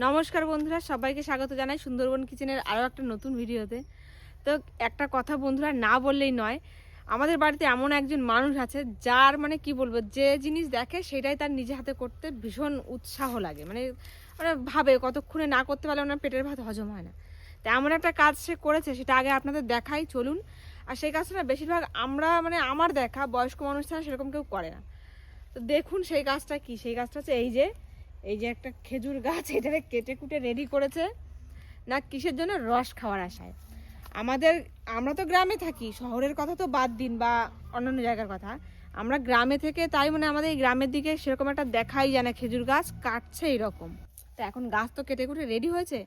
নমস্কার বন্ধুরা, সবাইকে স্বাগত জানাই সুন্দরবন কিচেনের আরও একটা নতুন ভিডিওতে। তো একটা কথা বন্ধুরা না বললেই নয়, আমাদের বাড়িতে এমন একজন মানুষ আছে যার মানে কি বলবো, যে জিনিস দেখে সেটাই তার নিজে হাতে করতে ভীষণ উৎসাহ লাগে। মানে ভাবে কতক্ষণে না করতে পারলে ওনার পেটের ভাত হজম হয় না। তো এমন একটা কাজ সে করেছে, সেটা আগে আপনাদের দেখাই চলুন। আর সেই কাজটা না বেশিরভাগ আমরা মানে আমার দেখা বয়স্ক মানুষ ছাড়া সেরকম কেউ করে না। তো দেখুন সেই গাছটা কি, সেই গাছটা হচ্ছে এই যে একটা খেজুর গাছ, এটাকে কেটে কুটে রেডি করেছে না কিসের জন্য, রস খাওয়ার আশায়। আমরা তো গ্রামে থাকি, শহরের কথা তো বাদ দিন বা অন্যান্য জায়গার কথা, আমরা গ্রামে থেকে তাই মানে আমাদের এই গ্রামের দিকে সেরকম একটা দেখাই যায় না খেজুর গাছ কাটছে এইরকম। তো এখন গাছ তো কেটে কুটে রেডি হয়েছে,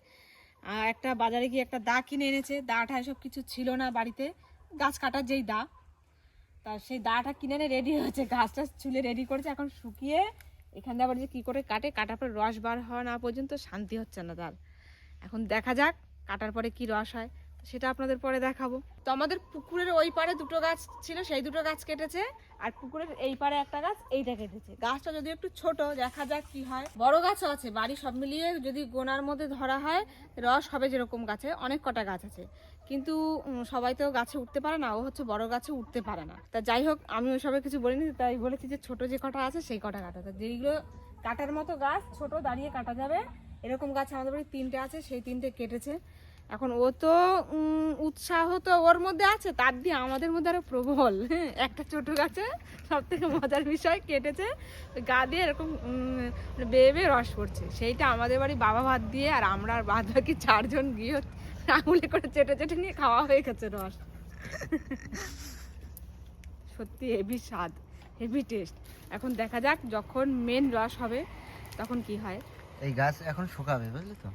আর একটা বাজারে গিয়ে একটা দা কিনে এনেছে। দাটা এসব কিছু ছিল না বাড়িতে, গাছ কাটার যেই দা, তা সেই দাটা কিনে এনে রেডি হয়েছে, গাছটা চুলে রেডি করেছে। এখন শুকিয়ে এখান দিয়ে আবার যে কী করে কাটার পর রস বার হওয়া না পর্যন্ত শান্তি হচ্ছে না তার। এখন দেখা যাক কাটার পরে কি রস হয়, সেটা আপনাদের পরে দেখাবো। তো আমাদের পুকুরের ওই পারে দুটো গাছ ছিল, সেই দুটো গাছ কেটেছে, আর পুকুরের এই পারে একটা গাছ এইটা কেটেছে। গাছটা যদি একটু ছোট, দেখা যাক কি হয়। বড় গাছও আছে, বাড়ি সব মিলিয়ে যদি গোনার মধ্যে ধরা হয় রস হবে যেরকম গাছে, অনেক কটা গাছ আছে, কিন্তু সবাই তো গাছে উঠতে পারে না, ও হচ্ছে বড় গাছে উঠতে পারে না। তা যাই হোক, আমি ওইসবে কিছু বলিনি, তাই বলেছি যে ছোট যে কটা আছে সেই কটা কাটা, যেইগুলো কাটার মতো গাছ ছোট দাঁড়িয়ে কাটা যাবে এরকম গাছ আমাদের বাড়ি 3টে আছে, সেই 3টে কেটেছে। এখন ও তো উৎসাহ তো ওর মধ্যে আছে, তার দিয়ে আমাদের মধ্যে আরো প্রবল। একটা ছোট গাছে সব থেকে মজার বিষয় কেটেছে, গা দিয়ে এরকম বেয়ে বেয়ে রস পড়ছে। সেইটা আমাদের বাড়ি বাবা ভাত দিয়ে, আর আমরা আর বাদ বাকি 4জন গিয়ে আঙুলে করে চেটে চেটে নিয়ে খাওয়া হয়ে গেছে রস। সত্যি হেভি স্বাদ, হেভি টেস্ট। এখন দেখা যাক যখন মেন রস হবে তখন কি হয়। এই গাছ এখন শুকাবে, বুঝলি তো?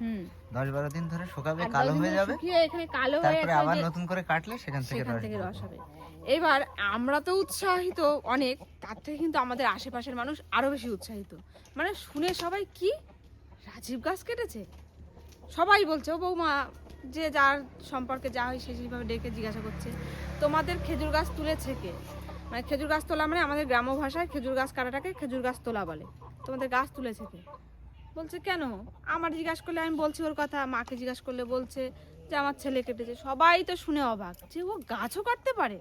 10-12 দিন ধরে শুকাবে, কালো হয়ে যাবে, এখানে কালো হয়ে তারপরে আবার নতুন করে কাটলে সেখান থেকে রস হবে। এবার আমরা তো উৎসাহিত অনেক, তার থেকে কিন্তু আমাদের আশেপাশের মানুষ আরো বেশি উৎসাহিত। মানে শুনে সবাই কি রাজীব গাছ কেটেছে, সবাই বলছে ও বৌমা, যে যার সম্পর্কে যা হয় সেইভাবে ডেকে জিজ্ঞাসা করছে তোমাদের খেজুর গাছ তুলেছে কে। মানে খেজুর গাছ তোলা মানে আমাদের গ্রাম্য ভাষায় খেজুর গাছ কাটাটাকে খেজুর গাছ তোলা বলে। তোমাদের গাছ তুলেছে কে, বলছে কেন, আমার জিজ্ঞাসা করলে আমি বলছি ওর কথা, মাকে জিজ্ঞাসা করলে বলছে যে আমার ছেলে কেটেছে। সবাই তো শুনে অবাক যে ও গাছও কাটতে পারে।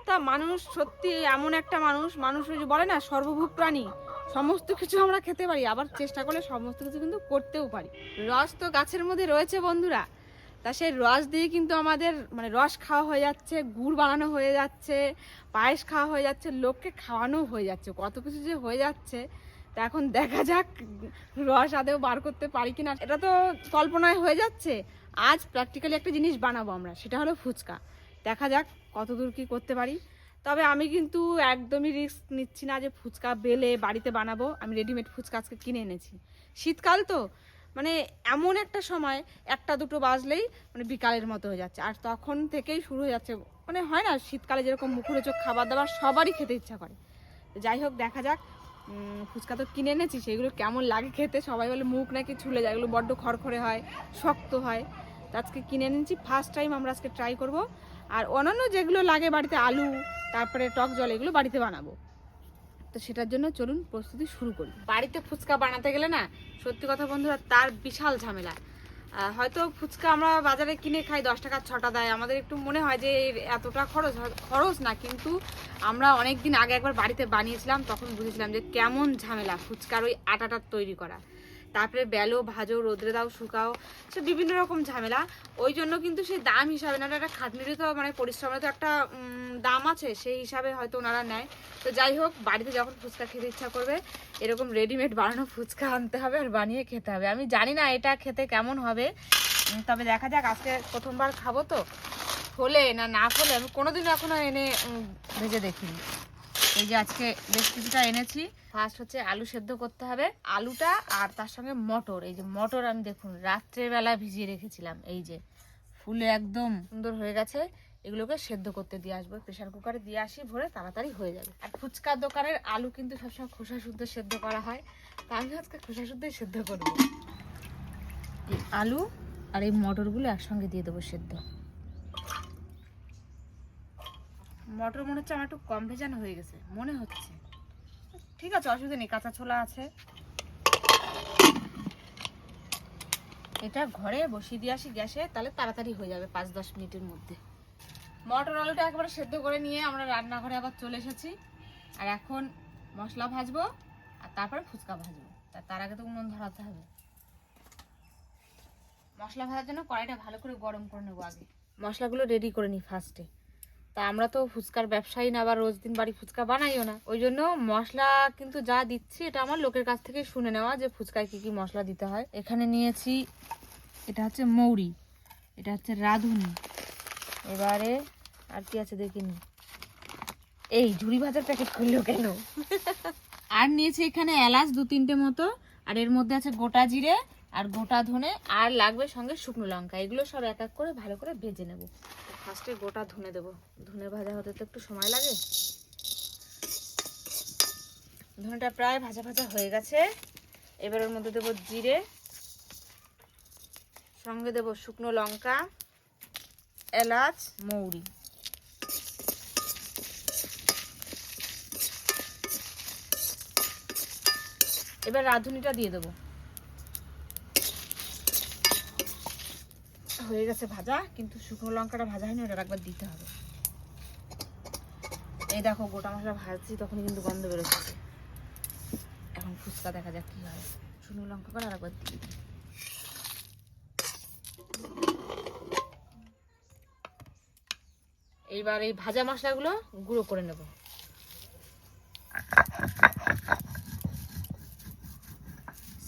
তা মানুষ সত্যি এমন একটা মানুষ ওই যে বলে না সর্বভূক প্রাণী, সমস্ত কিছু আমরা খেতে পারি, আবার চেষ্টা করলে সমস্ত কিছু কিন্তু করতেও পারি। রস তো গাছের মধ্যে রয়েছে বন্ধুরা, তা সেই রস দিয়ে কিন্তু আমাদের মানে রস খাওয়া হয়ে যাচ্ছে, গুড় বানানো হয়ে যাচ্ছে, পায়েস খাওয়া হয়ে যাচ্ছে, লোককে খাওয়ানো হয়ে যাচ্ছে, কত কিছু যে হয়ে যাচ্ছে। তা এখন দেখা যাক রস আদেও বার করতে পারি কিনা, এটা তো কল্পনায় হয়ে যাচ্ছে। আজ প্র্যাকটিক্যালি একটা জিনিস বানাবো আমরা, সেটা হলো ফুচকা। দেখা যাক কতদূর কি করতে পারি। তবে আমি কিন্তু একদমই রিস্ক নিচ্ছি না যে ফুচকা বেলে বাড়িতে বানাবো। আমি রেডিমেড ফুচকা আজকে কিনে এনেছি। শীতকাল তো মানে এমন একটা সময় 1টা-2টো বাজলেই মানে বিকালের মতো হয়ে যাচ্ছে, আর তখন থেকেই শুরু হয়ে যাচ্ছে মানে হয় না শীতকালে যেরকম মুখরোচক খাবার দাবার সবারই খেতে ইচ্ছা করে। যাই হোক দেখা যাক, ফুচকা তো কিনে এনেছি, সেগুলো কেমন লাগে খেতে। সবাই বলে মুখ নাকি ছুলে যায়, এগুলো বড্ড খড়খড়ে হয়, শক্ত হয়। তো আজকে কিনে এনেছি, ফার্স্ট টাইম আমরা আজকে ট্রাই করব। আর অন্যান্য যেগুলো লাগে বাড়িতে, আলু তারপরে টক জল, এগুলো বাড়িতে বানাবো। তো সেটার জন্য চলুন প্রস্তুতি শুরু করি। বাড়িতে ফুচকা বানাতে গেলে না সত্যি কথা বন্ধুরা তার বিশাল ঝামেলা। হয়তো ফুচকা আমরা বাজারে কিনে খাই 10 টাকার 6টা দেয়, আমাদের একটু মনে হয় যে এতটা খরচ না, কিন্তু আমরা অনেক দিন আগে একবার বাড়িতে বানিয়েছিলাম, তখন বুঝেছিলাম যে কেমন ঝামেলা ফুচকার ওই আটাটা তৈরি করা, তারপরে বেলো ভাজো রোদ্রে দাও শুকাও, সে বিভিন্ন রকম ঝামেলা। ওই জন্য কিন্তু সেই দাম হিসাবে না, একটা খাটনিরও তো মানে পরিশ্রমের তো একটা দাম আছে, সেই হিসাবে হয়তো ওনারা নেয়। তো যাই হোক, বাড়িতে যখন ফুচকা খেতে ইচ্ছা করবে এরকম রেডিমেড বানানো ফুচকা আনতে হবে আর বানিয়ে খেতে হবে। আমি জানি না এটা খেতে কেমন হবে, তবে দেখা যাক। আজকে প্রথমবার খাবো তো, ফোলে না ফোলে আমি কোনোদিনও এখনো এনে ভেজে দেখিনি। এই যে আজকে বেশ কিছুটা এনেছি। ফার্স্ট হচ্ছে আলু সেদ্ধ করতে হবে, আলুটা, আর তার সঙ্গে মটর। এই যে মটর আমি দেখুন রাত্রেবেলা ভিজিয়ে রেখেছিলাম, এই যে ফুলে একদম সুন্দর হয়ে গেছে। এগুলোকে সেদ্ধ করতে দিয়ে আসবো, প্রেশার কুকারে দিয়ে আসি ভরে, তাড়াতাড়ি হয়ে যাবে। আর ফুচকার দোকানের আলু কিন্তু সবসময় খোসা শুদ্ধ সেদ্ধ করা হয়, তা আমি আজকে খোসা শুদ্ধই সেদ্ধ করবো। এই আলু আর এই মটরগুলো একসঙ্গে দিয়ে দেবো সেদ্ধ। মটর মনে হচ্ছে আমার একটু কম ভেজানো হয়ে গেছে মনে হচ্ছে, ঠিক আছে অসুবিধা নেই, কাঁচা ছোলা আছে। এটা ঘরে বসিয়ে দিয়ে আসি গ্যাসে, তাহলে তাড়াতাড়ি হয়ে যাবে 5-10 মিনিটের মধ্যে। মটর আলুটা একবারে সেদ্ধ করে নিয়ে আমরা রান্নাঘরে আবার চলে এসেছি। আর এখন মশলা ভাজবো আর তারপরে ফুচকা ভাজবো। তার আগে তো উনুন ধরাতে হবে। মশলা ভাজার জন্য কড়াইটা ভালো করে গরম করে নেবো আগে। মশলাগুলো রেডি করে নিই ফার্স্টে। তা আমরা তো ফুচকার ব্যবসায়ী না, আবার রোজ দিন বাড়ি ফুচকা বানাইও না, ওই জন্য মশলা কিন্তু যা দিচ্ছি এটা আমার লোকের কাছ থেকে শুনে নেওয়া যে ফুচকায় কি কি মশলা দিতে হয়। এখানে নিয়েছি, এটা হচ্ছে মৌরি, এটা হচ্ছে রাঁধুনি, এবারে আর কি আছে দেখিনি, এই ঝুড়ি ভাজার প্যাকেট খুললো কেন আর নিয়েছি এখানে এলাচ 2-3টে মতো, আর এর মধ্যে আছে গোটা জিরে আর গোটা ধনে, আর লাগবে সঙ্গে শুকনো লঙ্কা। এগুলো সব এক এক করে ভালো করে ভেজে নেব। ফার্স্টে গোটা ধনে দেবো, ধনে ভাজা হতে তো একটু সময় লাগে। ধনেটা প্রায় ভাজা ভাজা হয়ে গেছে। এবার ওর মধ্যে দেবো জিরে, সঙ্গে দেবো শুকনো লঙ্কা, এলাচ, মৌরি। এবার রাঁধুনিটা দিয়ে দেবো। হয়ে গেছে ভাজা, কিন্তু শুকনো লঙ্কাটা ভাজা হয়নি, ওটা একবার দিতে হবে। এই দেখো গোটা মশলা ভাজছি তখনই কিন্তু গন্ধ বেরোচ্ছে। এখন ফুচকা দেখা যাক কি হয়। শুকনো লঙ্কা করে আর একবার দিয়ে দিই। এইবার এই ভাজা মশলাগুলো গুঁড়ো করে নেব।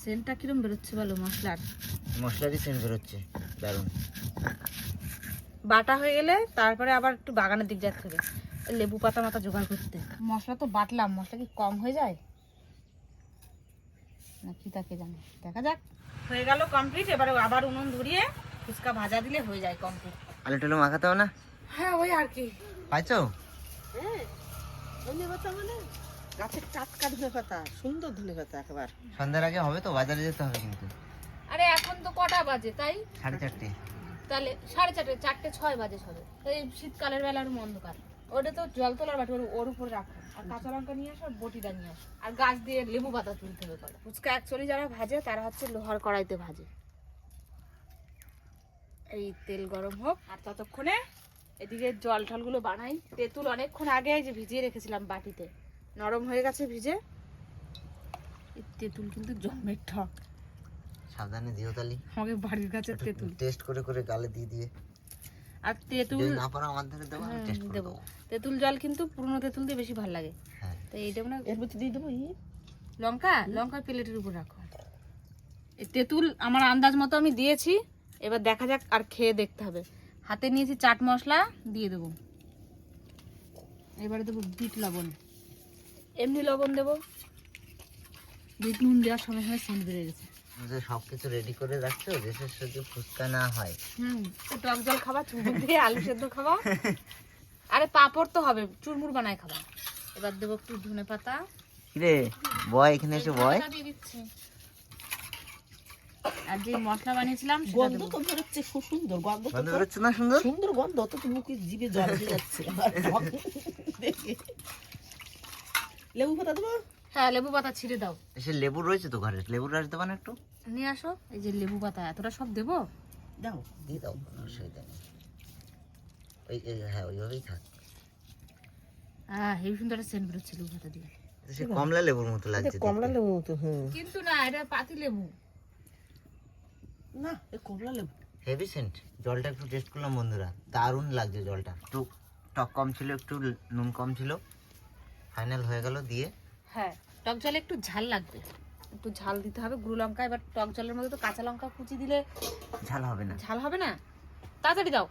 সেন্টটা কিরম বেরোচ্ছে বলো মশলার? মশলারই সেন্ট বেরোচ্ছে, দারুণ। বাটা হয়ে গেলে তারপরে আবার একটু বাগানের দিক যেতে হবে, লেবু পাতা মাথা জোগাড় করতে। মশলা তো বাটলাম, মশলা কি কম হয়ে যায় নাকি তাকে জানে, দেখা যাক। হয়ে গেল কমপ্লিট। এবারে আবার উনুন ধরিয়ে ফুচকা ভাজা দিলে হয়ে যায় কমপ্লিট। আলু টালু মাখাতে হবে না? হ্যাঁ ওই আর কি। পাইছো? হ্যাঁ, ধনে পাতা মানে গাছের টাটকা ধনে পাতা, সুন্দর ধনে পাতা একেবারে। সন্ধ্যার আগে হবে তো, বাজারে যেতে হবে কিন্তু। আরে এখন তো কটা বাজে তাই? 4:30। তাহলে 4:30, 4:06 বাজে সবে। এই শীতকালের বেলার অন্ধকার। ওটা তো জল তোলার বাটি, ওর উপর রাখো। আর কাঁচা লঙ্কা নিয়ে আসো, আর বটিটা নিয়ে আসো, আর গাছ দিয়ে লেবু পাতা তুলতে হবে করে। ফুচকা অ্যাকচুয়ালি যারা ভাজে তারা হচ্ছে লোহার কড়াইতে ভাজে। এই তেল গরম হোক, আর ততক্ষণে এদিকে জল ঠলগুলো বানাই। তেঁতুল অনেকক্ষণ আগে এই যে ভিজিয়ে রেখেছিলাম বাটিতে, নরম হয়ে গেছে ভিজে। এই তেঁতুল কিন্তু জমের ঠক, সাবধানে দিও তালি। আমাকে বাড়ির গাছের তেঁতুল টেস্ট করে করে গালে দিয়ে দিয়ে। আর তেঁতুল যদি না পারো আমার ধারে দেবো, আমি টেস্ট করে দেবো। দেবো। তেঁতুল জল কিন্তু পুরনো তেঁতুল দিয়ে বেশি ভালো লাগে। হ্যাঁ, তো এইটা মানে এর মধ্যে দিয়ে দেবো লঙ্কা, লঙ্কা প্লেটের উপর রাখো। এই তেঁতুল আমার আন্দাজ মতো আমি দিয়েছি, এবার দেখা যাক, আর খেয়ে দেখতে হবে। হাতে নিয়েছি চাট মশলা, দিয়ে দেবো। এবারে দেবো বিট লবণ, এমনি লবণ দেবো। বিট নুন দেওয়ার সময় সময় সেন্ট বেড়ে গেছে। যে সবকিছু রেডি করে রাখছো, দেশের সাথে ফুচকা না হয়। টক জল খাবা, চুমুর দিয়ে আলু সেদ্ধ খাবা, আরে পাঁপড় তো হবে, চুরমুর বানায় খাবা। এবার দেবো একটু ধনে পাতা। কিরে বয়, এখানে এসে বয়। দিয়ে দিচ্ছি। আর যে মশলা বানিয়েছিলাম সেটা গন্ধ দেবো। তো বেরোচ্ছে, খুব সুন্দর গন্ধ, গন্ধ বেরোচ্ছে না? সুন্দর সুন্দর গন্ধ, তো মুখে জিভে জল এসে যাচ্ছে আমার দেখে। লেবু পাতা দেবো? হ্যাঁ লেবু পাতা ছিঁড়ে দাও। এসে লেবু রয়েছে তো ঘরে, লেবুর রস দেবা না একটু? নিয়ে আসো। এই যে লেবু পাতা এতটা সব দেবো? দাও। দিয়ে দাও, কোনো অসুবিধা নেই। হ্যাঁ ওইভাবেই থাক। হ্যাঁ হেবি সুন্দর সেন্ট বেরোচ্ছে লেবু পাতা দিয়ে। সে কমলা লেবুর মতো লাগছে কমলা দেখতে। লেবু তো, হ্যাঁ। কিন্তু না, এটা পাতি লেবু না, এ কমলা লেবু। Heavy Saint. জলটা একটু টেস্ট করলাম বন্ধুরা, দারুণ লাগছে জলটা। একটু টক কম ছিল, একটু নুন কম ছিল, ফাইনাল হয়ে গেল দিয়ে। হ্যাঁ টক জলে একটু ঝাল লাগবে, একটু ঝাল দিতে হবে গুঁড়ো লঙ্কা। এবার টক জলের মধ্যে তো কাঁচা লঙ্কা কুচি দিলে ঝাল হবে না। ঝাল হবে না। তাড়াতাড়ি দাও,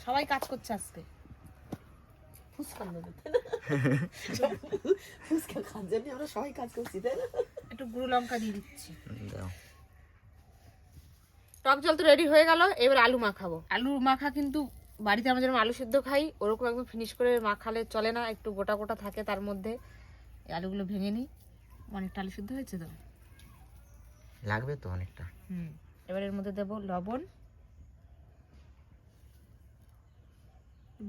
সবাই কাজ করছে আজকে। ফুচকা নেবো, ফুচকা খাওয়ার জন্য আমরা সবাই কাজ করছি, তাই না? একটু গুঁড়ো লঙ্কা দিয়ে দিচ্ছি। দাও। টক জল তো রেডি হয়ে গেল। এবার আলু মাখাবো। আলু মাখা কিন্তু বাড়িতে আমরা যেরকম আলু সেদ্ধ খাই ওরকম একদম ফিনিশ করে মাখালে চলে না, একটু গোটা গোটা থাকে তার মধ্যে। এই আলুগুলো ভেঙে নিই। অনেকটা আলু সেদ্ধ হয়েছে তো, লাগবে তো অনেকটা। এবার এর মধ্যে দেবো লবণ,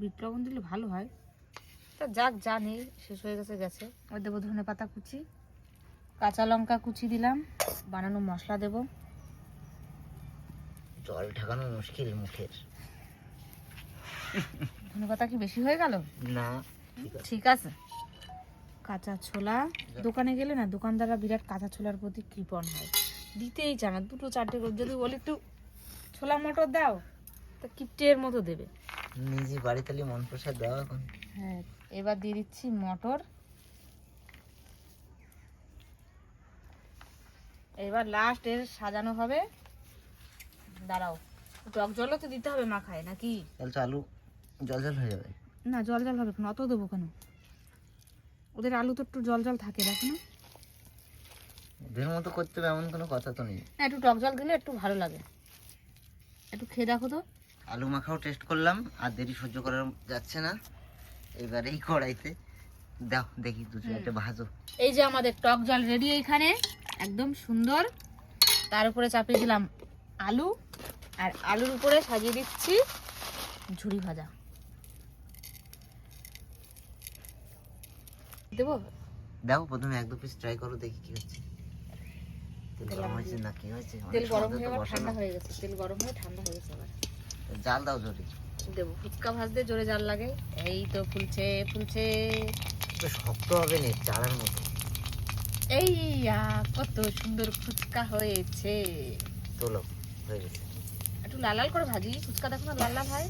বিট লবণ দিলে ভালো হয়। তা যাক, যা নেই শেষ হয়ে গেছে গেছে। এবার দেবো ধনে পাতা কুচি, কাঁচা লঙ্কা কুচি দিলাম, বানানো মশলা দেব। জল ঠেকানো মুশকিল মুখের। ধনেপাতা কি বেশি হয়ে গেল? না ঠিক আছে। কাঁচা ছোলা, দোকানে গেলে না দোকানদাররা বিরাট কাঁচা ছোলার প্রতি কৃপণ হয়, দিতেই চায় না। 2-4টে করে যদি বলি একটু ছোলা মটর দাও, তো কিপটের মতো দেবে। নিজে বাড়িতে মন প্রসাদ দাও এখন। হ্যাঁ, এবার দিয়ে দিচ্ছি মটর। এবার লাস্ট এর সাজানো হবে। দাঁড়াও, টক জলও তো দিতে হবে মাখায় নাকি? তাহলে তো আলু জল জল হয়ে যাবে। না, জল জল হবে কেন? অত দেবো কেন? ওদের আলু তো একটু জল জল থাকে, দেখো না। ওদের মতো করতে হবে এমন কোনো কথা তো নেই। না, একটু টক জল দিলে একটু ভালো লাগে। একটু খেয়ে দেখো তো। আলু মাখাও টেস্ট করলাম, আর দেরি সহ্য করা যাচ্ছে না। এবার এই কড়াইতে দাও, দেখি দু চারটে ভাজো। এই যে আমাদের টক জল রেডি এইখানে, একদম সুন্দর। তার উপরে চাপিয়ে দিলাম আলু, আর আলুর উপরে সাজিয়ে দিচ্ছি ঝুরি ভাজা। দেবো? দাও, প্রথমে 1-2 পিস ট্রাই করো, দেখি কি হচ্ছে। তেল গরম হয়েছে না কি হয়েছে? তেল অনেক গরম সময় হয়ে তো আবার বসানো। ঠান্ডা হয়ে গেছে। তেল গরম হয়ে ঠান্ডা হয়ে গেছে। আবার জাল দাও জোরে। দেবো। ফুচকা ভাজতে জোরে জাল লাগে। এই তো ফুলছে ফুলছে। তো শক্ত হবে না, চালার মতো। এই কত সুন্দর ফুচকা হয়েছে। তোলো, হয়ে গেছে। একটু লাল লাল করে ভাজি ফুচকা, দেখো না লাল লাল হয়।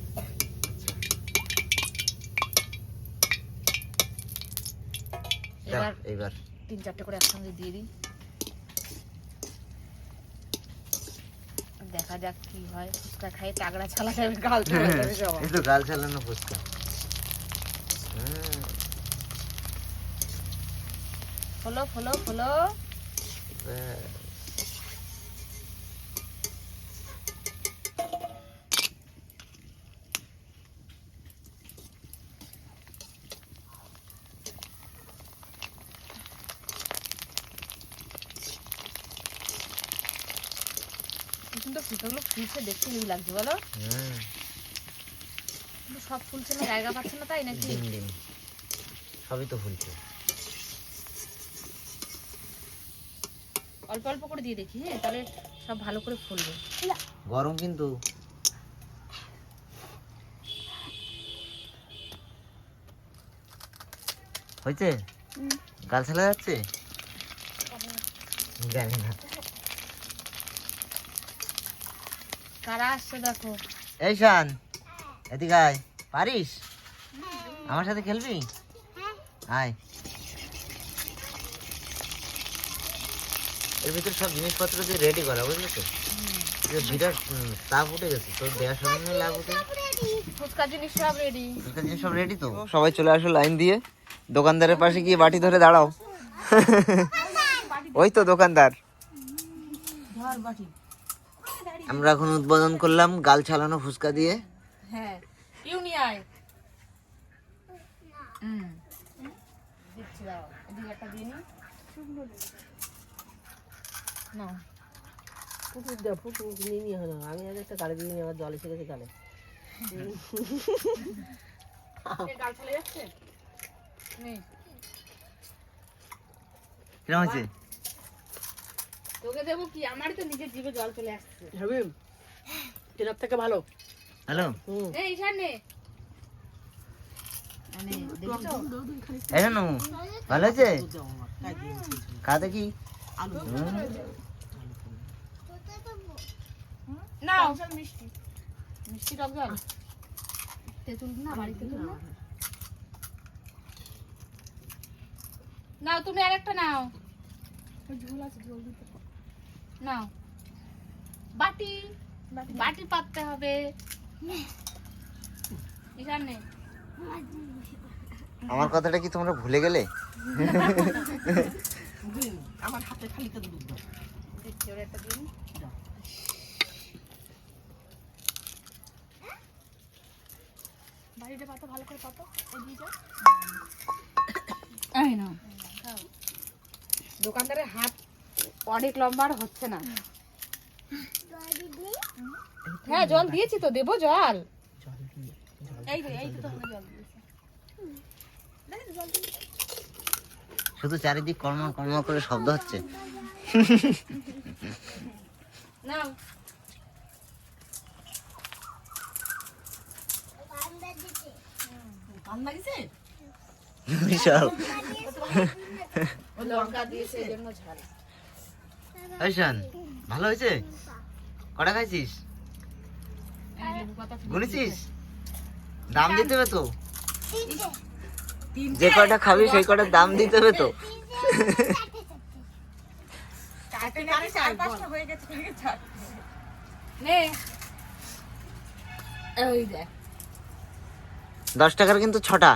এবার এবার 3-4টে করে একসঙ্গে দিয়ে দিই, দেখা যাক কি হয়। ফুচকা খাই তাগড়া ছালা যাবে, গাল ছালা যাবে সবার। এই তো গাল চালানো ফুচকা। Follow follow follow. ব্যাস। কিন্তু ফুচকাগুলো ফুলছে, দেখতে হেভি লাগছে বলো। কিন্তু সব ফুলছে না, জায়গা পাচ্ছে না, তাই নাকি? ডিম ডিম সবই তো ফুলছে। অল্প অল্প করে দিয়ে দেখি, হ্যাঁ, তাহলে সব ভালো করে ফুলবে। গরম কিন্তু। হয়েছে? গাল ছালা যাচ্ছে? জানি না। কারা আসছে দেখো। এই শান, এদিকে আয়। পারিস? আমার সাথে খেলবি? আয়। এর ভিতরে সব জিনিসপত্র দিয়ে রেডি করা, বুঝলি তো? বিরাট তাপ উঠে গেছে তোর দেওয়ার সময় লাভ উঠে। ফুচকা জিনিস সব রেডি। ফুচকা জিনিস সব রেডি তো? সবাই চলে আসো লাইন দিয়ে। দোকানদারের পাশে গিয়ে বাটি ধরে দাঁড়াও। ওই তো দোকানদার। আমরা এখন উদ্বোধন করলাম গাল ছালানো ফুচকা দিয়ে। হ্যাঁ, ইউনি আয়। দিচ্ছি, দাও এদিকে একটা দিয়ে নি। নাও। পুকুর দাও, পুকুর নিয়ে নিয়ে হলো। আমি আগে একটা গাড়ি দিয়ে নিয়ে আবার জল এসে গেছে গালে। গাল চলে যাচ্ছে। নে, কিরম হয়েছে? তোকে দেবো কি? আমারই তো নিজের জিভে জল চলে আসছে। হাবিব, ট্রেনার থেকে ভালো। হ্যালো, এই ঈশান নে। মানে দেখছো? এই শোনো, ভালো হয়েছে? খা দেখি। নাও মিষ্টি, মিষ্টি টক জল। তেঁতুল না, বাড়িতে তেঁতুল না। নাও তুমি আরেকটা নাও। ঝোল আছে, ঝোল দিতে নাও। বাটি বাটি পাততে হবে। ঈশান নে। আমার কথাটা কি তোমরা ভুলে গেলে? আমার হাতে খালি তো দুধ দাও। দিচ্ছি, ওর একটা দিন। বাড়িটা পাতো, ভালো করে পাতো। এই নাও। দোকানদারের হাত অনেক লম্বা আর হচ্ছে না। হ্যাঁ, জল দিয়েছি তো, দেবো জল। এই তো, এই তো জল দিয়েছি। শুধু চারিদিক কর্ম কর্ম করে শব্দ হচ্ছে। নাও কান লাগিছে বিশাল। লঙ্কা দিয়েছে এই জন্য ঝাল। আইসান ভালো হয়েছে? কটা খাইছিস? লেবু পাতা গুনেছিস? দাম দিতে হবে তো, যে কটা খাবি সেই কটার দাম দিতে হবে তো। নে এই দেখ 10 টাকার কিন্তু 6টা।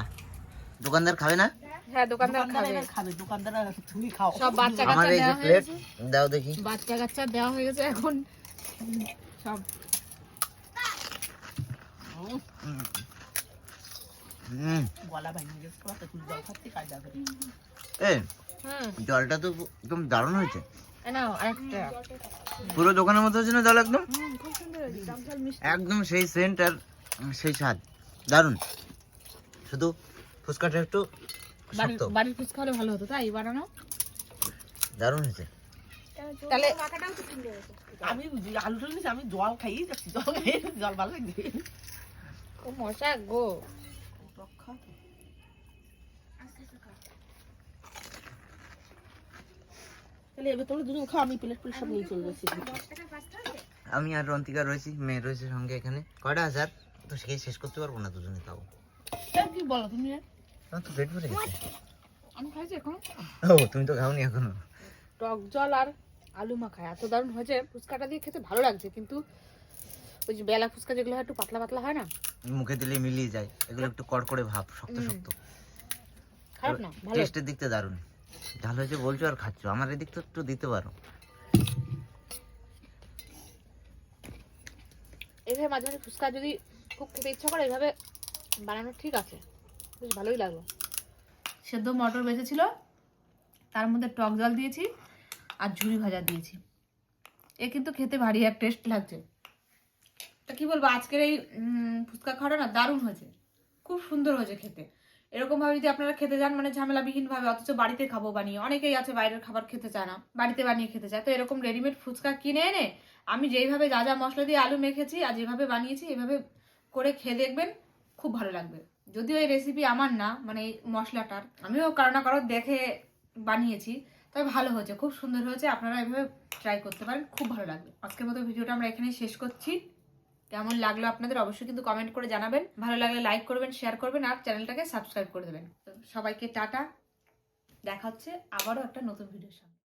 দোকানদার খাবে না? হ্যাঁ দোকানদার খাবে দোকানদার খাবে, দোকানদার তুমি খাও। সব বাচ্চা আমার কাচ্চা এই যে দেওয়া হয়ে প্লেট গেছে দাও দেখি। বাচ্চা কাচ্চা দেওয়া হয়ে গেছে এখন সব গলা ভাঙে গেছে, কত তুই জল খাচ্ছি কায়দা করে। এ হুম জলটা তো একদম দারুণ হয়েছে, এ নাও আরেকটা পুরো দোকানের মতো হচ্ছে না জল, একদম খুব সুন্দর হয়েছে জামঝাল মিষ্টি একদম সেই সেন্ট আর সেই স্বাদ, দারুণ। শুধু ফুচকাটা একটু শক্ত, বাড়ির ফুচকা হলে ভালো হতো তাই বানানো দারুণ হয়েছে। তাহলে আমি আলু টালু নিয়েছি, আমি জল খাইয়ে যাচ্ছি, জল খাইয়ে জল ভালো লাগছে। ও মশা গো তাহলে এবার তোমরা দুজন খাও, আমি প্লেট সব নিয়ে চলে যাচ্ছি। আমি আর রন্তিকা রয়েছি, মেয়ে রয়েছে সঙ্গে। এখানে কয়টা আছে আর তো শিখে শেষ করতে পারবো না দুজনে, তাও কি বলো তুমি? আমার তো পেট ভরে গেছে। আমি খাইছি এখন ও তুমি তো খাওনি এখনো। টক জল আর আলু মাখা এত দারুণ হয়েছে, ফুচকাটা দিয়ে খেতে ভালো লাগছে, কিন্তু ওই যে বেলা ফুচকা যেগুলো হয় একটু পাতলা পাতলা হয় না, মুখে দিলে মিলিয়ে যায়, এগুলো একটু কড়কড়ে ভাব, শক্ত শক্ত। খারাপ না ভালো। টেস্টের দিকটা দারুণ। ঝাল হয়েছে বলছো আর খাচ্ছো, আমার এদিক তো একটু দিতে পারো। এইভাবে মাঝে মাঝে ফুচকা যদি খুব খেতে ইচ্ছা করে এইভাবে বানানো ঠিক আছে, বেশ ভালোই লাগলো। সেদ্ধ মটর বেঁচেছিল, তার মধ্যে টক জল দিয়েছি আর ঝুরি ভাজা দিয়েছি। এ কিন্তু খেতে ভারী এক টেস্ট লাগছে। তা কি বলবো, আজকের এই ফুচকা খাওয়াটা না দারুণ হয়েছে, খুব সুন্দর হয়েছে খেতে। এরকম ভাবে যদি আপনারা খেতে যান মানে ঝামেলাবিহীন ভাবে, অথচ বাড়িতে খাবো বানিয়ে, অনেকেই আছে বাইরের খাবার খেতে চায় না, বাড়িতে বানিয়ে খেতে চায়, তো এরকম রেডিমেড ফুচকা কিনে এনে আমি যেইভাবে যা যা মশলা দিয়ে আলু মেখেছি আর যেভাবে বানিয়েছি এভাবে করে খেয়ে দেখবেন, খুব ভালো লাগবে। যদিও এই রেসিপি আমার না, মানে এই মশলাটার আমিও কারো না কারো দেখে বানিয়েছি, তবে ভালো হয়েছে, খুব সুন্দর হয়েছে। আপনারা এভাবে ট্রাই করতে পারেন, খুব ভালো লাগবে। আজকের মতো ভিডিওটা আমরা এখানেই শেষ করছি। কেমন লাগলো আপনাদের অবশ্যই কিন্তু কমেন্ট করে জানাবেন, ভালো লাগলে লাইক করবেন, শেয়ার করবেন আর চ্যানেলটাকে সাবস্ক্রাইব করে দেবেন। তো সবাইকে টাটা, দেখা হচ্ছে আবারও একটা নতুন ভিডিওর সাথে।